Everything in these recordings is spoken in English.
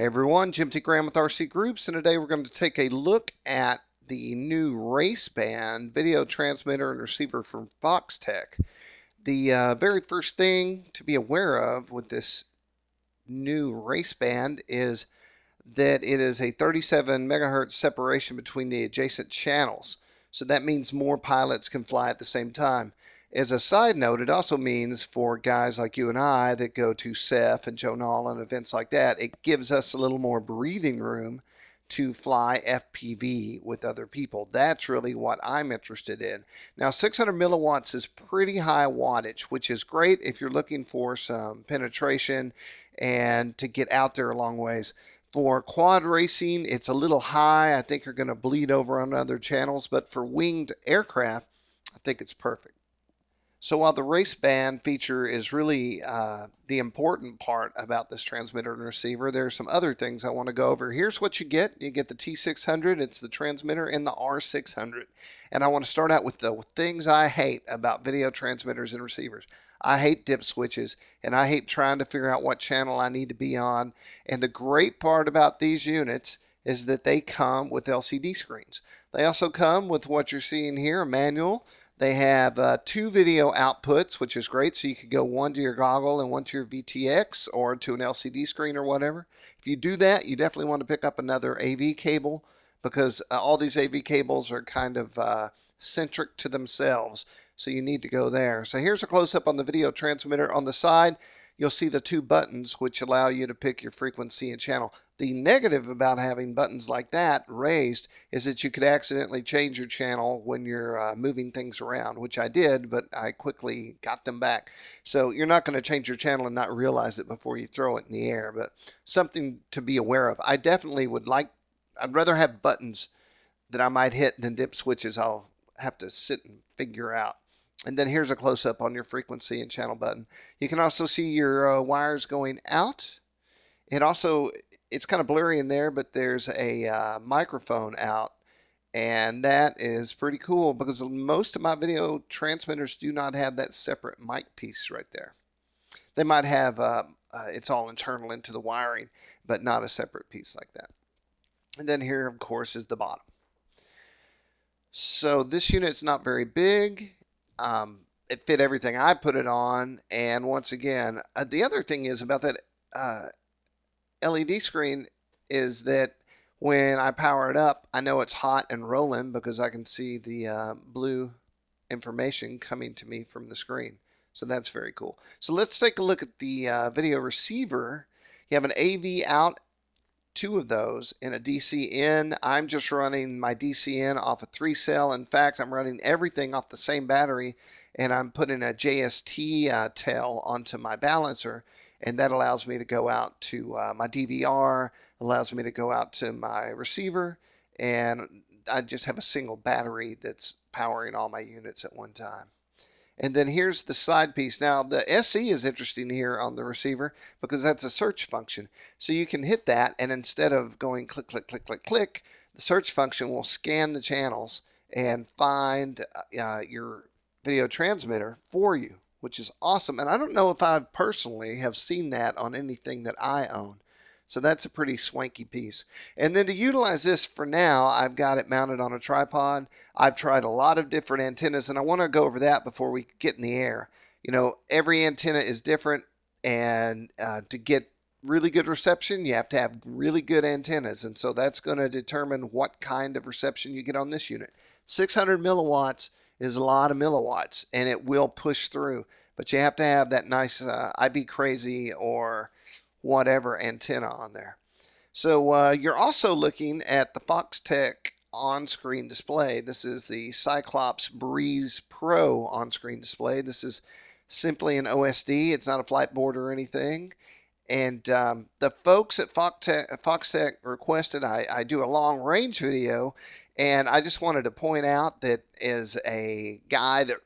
Hey everyone, Jim T. Graham with RCGroups, and today we're going to take a look at the new raceband video transmitter and receiver from Foxtech. The very first thing to be aware of with this new raceband is that it is a 37 megahertz separation between the adjacent channels. So that means more pilots can fly at the same time. As a side note, it also means for guys like you and I that go to CEF and Joe Nall and events like that, it gives us a little more breathing room to fly FPV with other people. That's really what I'm interested in. Now, 600 milliwatts is pretty high wattage, which is great if you're looking for some penetration and to get out there a long ways. For quad racing, it's a little high. I think you're going to bleed over on other channels, but for winged aircraft, I think it's perfect. So while the race band feature is really the important part about this transmitter and receiver, there are some other things I want to go over. Here's what you get. You get the T600, it's the transmitter, and the R600. And I want to start out with the things I hate about video transmitters and receivers. I hate dip switches, and I hate trying to figure out what channel I need to be on. And the great part about these units is that they come with LCD screens. They also come with what you're seeing here, a manual. They have 2 video outputs, which is great. So you could go one to your goggle and one to your VTX or to an LCD screen or whatever. If you do that, you definitely want to pick up another AV cable because all these AV cables are kind of centric to themselves. So you need to go there. So here's a close-up on the video transmitter. On the side, you'll see the 2 buttons which allow you to pick your frequency and channel. The negative about having buttons like that raised is that you could accidentally change your channel when you're moving things around, which I did, but I quickly got them back. So you're not going to change your channel and not realize it before you throw it in the air, but something to be aware of. I definitely I'd rather have buttons that I might hit than dip switches I'll have to sit and figure out. And then here's a close-up on your frequency and channel button. You can also see your wires going out. It's kind of blurry in there, but there's a microphone out, and that is pretty cool because most of my video transmitters do not have that separate mic piece right there. They might have it's all internal into the wiring, but not a separate piece like that. And then here, of course, is the bottom. So this unit's not very big. It fit everything I put it on, and once again, the other thing is about that LED screen is that when I power it up, I know it's hot and rolling because I can see the blue information coming to me from the screen. So that's very cool. So let's take a look at the video receiver. You have an AV out, 2 of those, and a DC in. I'm just running my DC in off a 3-cell. In fact, I'm running everything off the same battery, and I'm putting a JST tail onto my balancer. And that allows me to go out to my DVR, allows me to go out to my receiver, and I just have a single battery that's powering all my units at one time. And then here's the side piece. Now, the SE is interesting here on the receiver because that's a search function. So you can hit that, and instead of going click, click, click, click, click, the search function will scan the channels and find your video transmitter for you, which is awesome. And I don't know if I personally have seen that on anything that I own. So that's a pretty swanky piece. And then to utilize this for now, I've got it mounted on a tripod. I've tried a lot of different antennas, and I want to go over that before we get in the air. You know, every antenna is different, and to get really good reception, you have to have really good antennas. And so that's going to determine what kind of reception you get on this unit. 600 milliwatts is a lot of milliwatts, and it will push through. But you have to have that nice IB Crazy or whatever antenna on there. So you're also looking at the Foxtech on-screen display. This is the Cyclops Breeze Pro on-screen display. This is simply an OSD. It's not a flight board or anything. And the folks at Foxtech requested I do a long-range video, and I just wanted to point out that as a guy that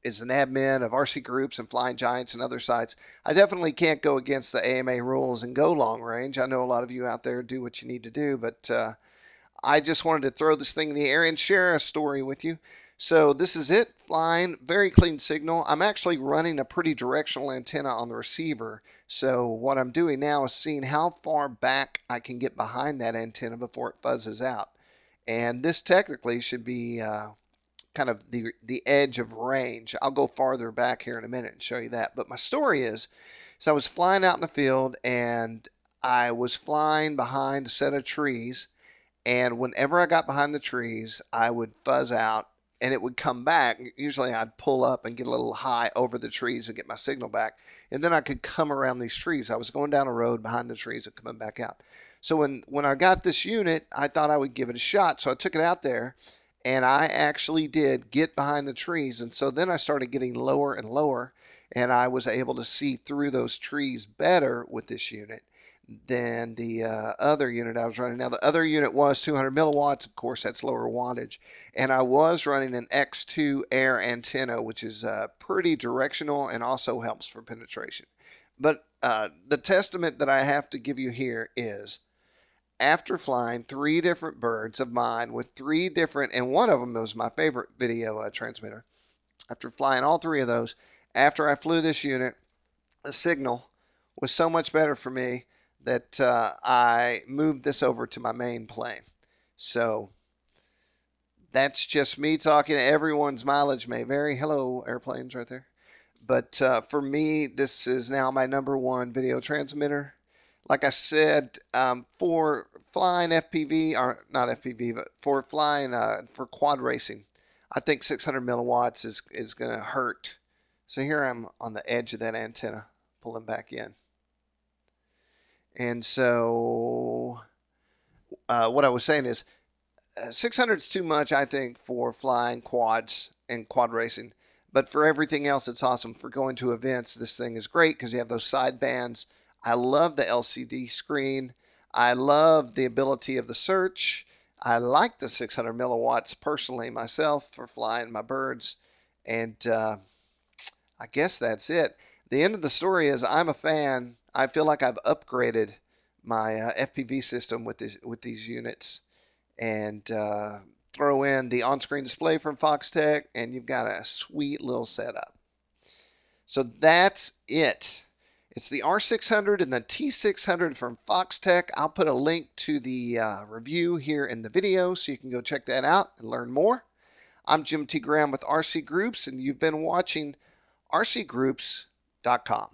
is an admin of RCGroups and Flying Giants and other sites, I definitely can't go against the AMA rules and go long range. I know a lot of you out there do what you need to do, but I just wanted to throw this thing in the air and share a story with you. So this is it, flying, very clean signal. I'm actually running a pretty directional antenna on the receiver. So what I'm doing now is seeing how far back I can get behind that antenna before it fuzzes out. And this technically should be kind of the edge of range. I'll go farther back here in a minute and show you that. But my story is, so I was flying out in the field and I was flying behind a set of trees, and whenever I got behind the trees, I would fuzz out and it would come back. Usually I'd pull up and get a little high over the trees and get my signal back. And then I could come around these trees. I was going down a road behind the trees and coming back out. So when I got this unit, I thought I would give it a shot. So I took it out there and I actually did get behind the trees. And so then I started getting lower and lower, and I was able to see through those trees better with this unit than the other unit I was running. Now, the other unit was 200 milliwatts. Of course, that's lower wattage. And I was running an X2 air antenna, which is pretty directional and also helps for penetration. But the testament that I have to give you here is, after flying 3 different birds of mine with 3 different, and one of them was my favorite video transmitter, after flying all 3 of those, after I flew this unit, the signal was so much better for me that I moved this over to my main plane. So that's just me talking. Everyone's mileage may vary. Hello, airplanes right there. But for me, this is now my #1 video transmitter. Like I said, for flying FPV, or not FPV, but for flying for quad racing, I think 600 milliwatts is going to hurt. So here I'm on the edge of that antenna, pulling back in. And so what I was saying is 600 is too much, I think, for flying quads and quad racing. But for everything else, it's awesome. For going to events, this thing is great because you have those side bands. I love the LCD screen. I love the ability of the search. I like the 600 milliwatts personally myself for flying my birds. And I guess that's it. The end of the story is I'm a fan. I feel like I've upgraded my FPV system with these units, and throw in the on-screen display from Foxtech, and you've got a sweet little setup. So that's it. It's the R600 and the T600 from Foxtech. I'll put a link to the review here in the video so you can go check that out and learn more. I'm Jim T. Graham with RC Groups, and you've been watching RCGroups.com.